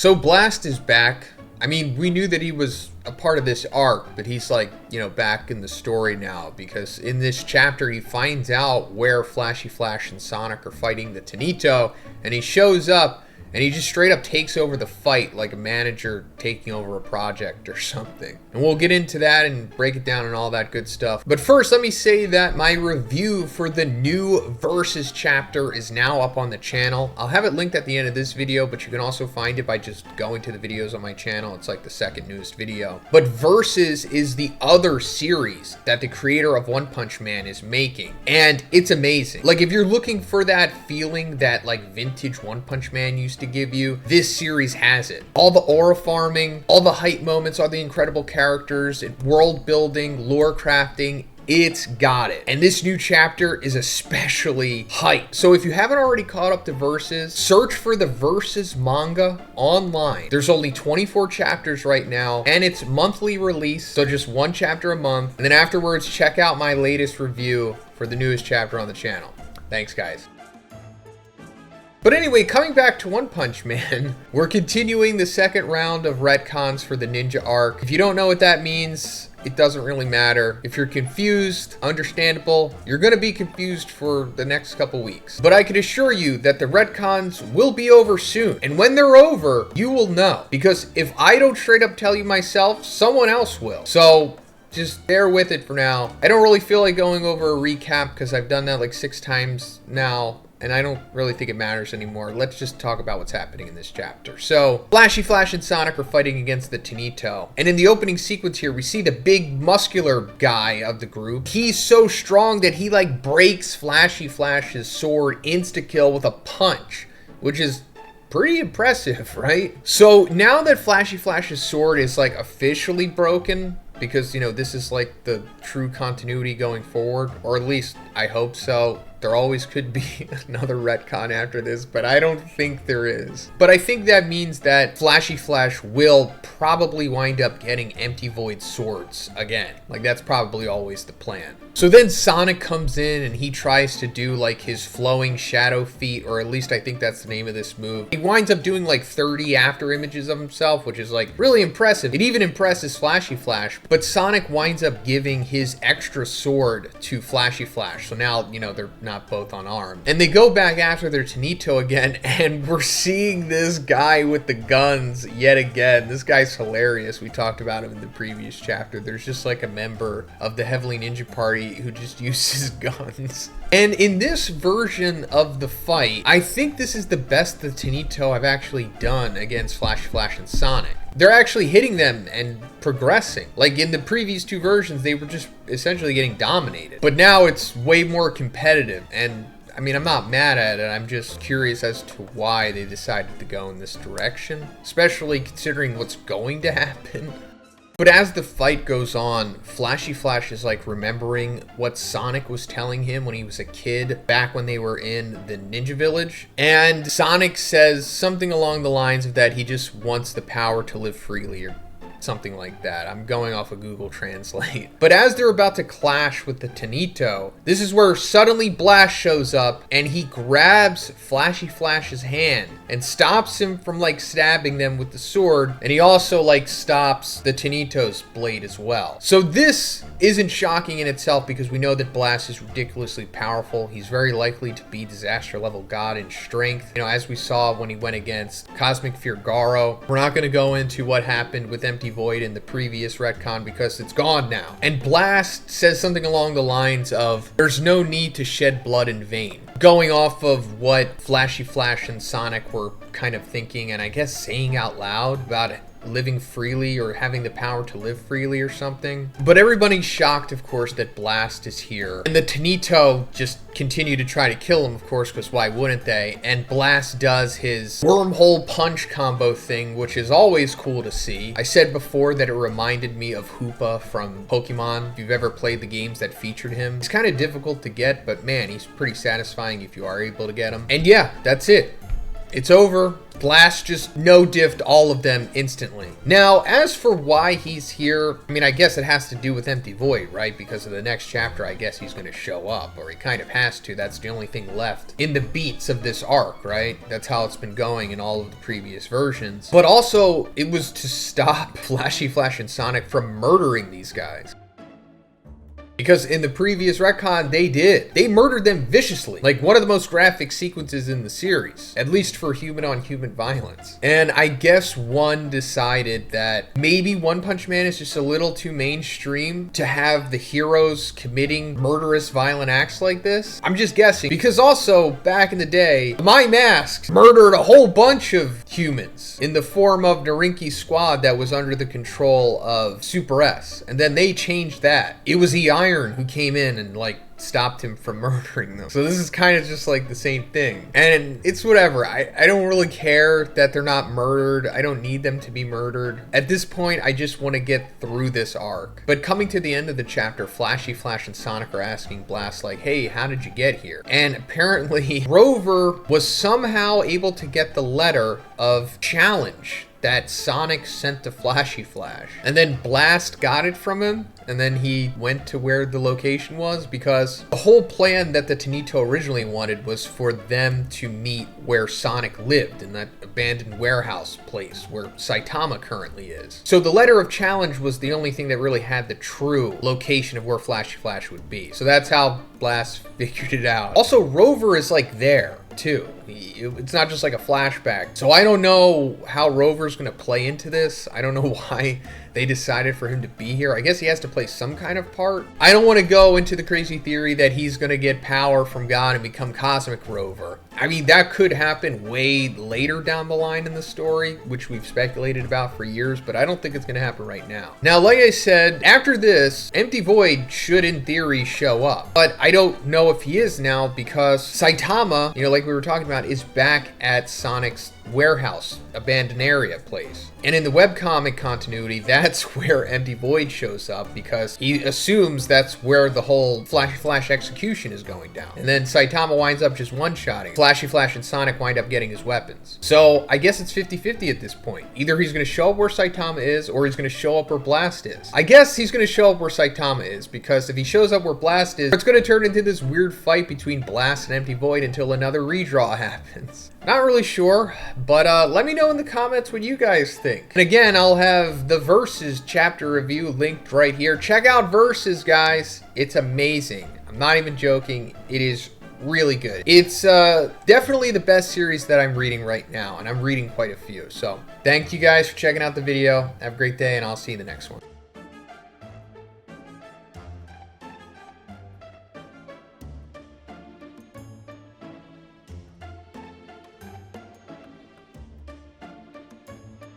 So Blast is back. I mean, we knew that he was a part of this arc, but he's like, back in the story now, because in this chapter he finds out where Flashy Flash and Sonic are fighting the Tonito, and he shows up and he just straight up takes over the fight like a manager taking over a project or something. And we'll get into that and break it down and all that good stuff. But first, let me say that my review for the new Versus chapter is now up on the channel. I'll have it linked at the end of this video, but you can also find it by just going to the videos on my channel. It's like the second newest video. But Versus is the other series that the creator of One Punch Man is making. And it's amazing. Like, if you're looking for that feeling that like vintage One Punch Man used to give you, this series has it. All the aura farming, all the hype moments, all the incredible characters, world building, lore crafting, it's got it. And this new chapter is especially hype. So if you haven't already caught up to Versus, search for the Versus manga online. There's only 24 chapters right now, and it's monthly release, so just one chapter a month. And then afterwards, check out my latest review for the newest chapter on the channel. Thanks, guys. But anyway, coming back to One Punch Man, we're continuing the second round of retcons for the Ninja arc. If you don't know what that means, it doesn't really matter. If you're confused, understandable, you're gonna be confused for the next couple weeks. But I can assure you that the retcons will be over soon. And when they're over, you will know. Because if I don't straight up tell you myself, someone else will. So just bear with it for now. I don't really feel like going over a recap because I've done that like 6 times now, and I don't really think it matters anymore. Let's just talk about what's happening in this chapter. So, Flashy Flash and Sonic are fighting against the Tonito. And in the opening sequence here, we see the big muscular guy of the group. He's so strong that he like breaks Flashy Flash's sword insta-kill with a punch, which is pretty impressive, right? So now that Flashy Flash's sword is like officially broken, because, this is like the true continuity going forward, or at least I hope so. There always could be another retcon after this, but I don't think there is. But I think that means that Flashy Flash will probably wind up getting Empty Void swords again. Like, that's probably always the plan. So then Sonic comes in and he tries to do like his flowing shadow feat, or at least I think that's the name of this move. He winds up doing like 30 after images of himself, which is like really impressive. It even impresses Flashy Flash, but Sonic winds up giving his extra sword to Flashy Flash. So now, they're not both unarmed. And they go back after their Tonito again, and we're seeing this guy with the guns yet again. This guy's hilarious. We talked about him in the previous chapter. There's just like a member of the Heavily Ninja Party who just uses guns. And in this version of the fight, I think this is the best the Tonito have actually done against Flashy Flash and Sonic. They're actually hitting them and progressing. Like in the previous 2 versions, they were just essentially getting dominated. But now it's way more competitive, and I mean, I'm not mad at it. I'm just curious as to why they decided to go in this direction, especially considering what's going to happen. But as the fight goes on, Flashy Flash is like remembering what Sonic was telling him when he was a kid back when they were in the Ninja Village. And Sonic says something along the lines of that he just wants the power to live freely, or something like that. I'm going off of Google Translate. But as they're about to clash with the Tonito, this is where suddenly Blast shows up and he grabs Flashy Flash's hand and stops him from like stabbing them with the sword, and he also like stops the Tonito's blade as well. So this isn't shocking in itself because we know that Blast is ridiculously powerful. He's very likely to be disaster level god in strength, as we saw when he went against Cosmic Fear Garo. We're not going to go into what happened with Empty Void in the previous retcon because it's gone now. And Blast says something along the lines of, there's no need to shed blood in vain, going off of what Flashy Flash and Sonic were kind of thinking and I guess saying out loud about living freely, or having the power to live freely or something. But everybody's shocked, of course, that Blast is here. And the Tonito just continue to try to kill him, of course, because why wouldn't they? And Blast does his wormhole punch combo thing, which is always cool to see. I said before that it reminded me of Hoopa from Pokemon. If you've ever played the games that featured him, he's kind of difficult to get, but man, he's pretty satisfying if you are able to get him. And yeah, that's it. It's over. Blast just no-diffed all of them instantly. Now, as for why he's here, I mean, I guess it has to do with Empty Void, right? Because of the next chapter, I guess he's going to show up, or he kind of has to. That's the only thing left in the beats of this arc, right? That's how it's been going in all of the previous versions. But also, it was to stop Flashy Flash and Sonic from murdering these guys. Because in the previous retcon, they did. They murdered them viciously. Like one of the most graphic sequences in the series. At least for human-on-human violence. And I guess one decided that maybe One Punch Man is just a little too mainstream to have the heroes committing murderous violent acts like this. I'm just guessing. Because also, back in the day, My Masks murdered a whole bunch of humans in the form of Narinki's squad that was under the control of Super S. And then they changed that. It was the Iron who came in and like stopped him from murdering them. So this is kind of just like the same thing. And it's whatever. I don't really care that they're not murdered. I don't need them to be murdered. At this point, I just want to get through this arc. But coming to the end of the chapter, Flashy Flash and Sonic are asking Blast like, hey, how did you get here? And apparently Rover was somehow able to get the letter of challenge that Sonic sent to Flashy Flash. And then Blast got it from him, and then he went to where the location was, because the whole plan that the Tanito originally wanted was for them to meet where Sonic lived, in that abandoned warehouse place where Saitama currently is. So the letter of challenge was the only thing that really had the true location of where Flashy Flash would be. So that's how Blast figured it out. Also, Rover is like there too. It's not just like a flashback. So I don't know how Rover's gonna play into this. I don't know why they decided for him to be here. I guess he has to play some kind of part. I don't want to go into the crazy theory that he's gonna get power from God and become Cosmic Rover. I mean, that could happen way later down the line in the story, which we've speculated about for years, but I don't think it's gonna happen right now. Now, like I said, after this, Empty Void should in theory show up, but I don't know if he is now, because Saitama, you know, like we were talking about, is back at Sonic's warehouse, abandoned area place. And in the webcomic continuity, that's where Empty Void shows up, because he assumes that's where the whole Flashy Flash execution is going down. And then Saitama winds up just one-shotting. Flashy Flash and Sonic wind up getting his weapons. So I guess it's 50-50 at this point. Either he's going to show up where Saitama is, or he's going to show up where Blast is. I guess he's going to show up where Saitama is, because if he shows up where Blast is, it's going to turn into this weird fight between Blast and Empty Void until another redraw happens. Not really sure, but let me know in the comments what you guys think. And again, I'll have the Versus chapter review linked right here. Check out Versus, guys. It's amazing. I'm not even joking. It is really good. It's definitely the best series that I'm reading right now, and I'm reading quite a few. So thank you guys for checking out the video. Have a great day, and I'll see you in the next one.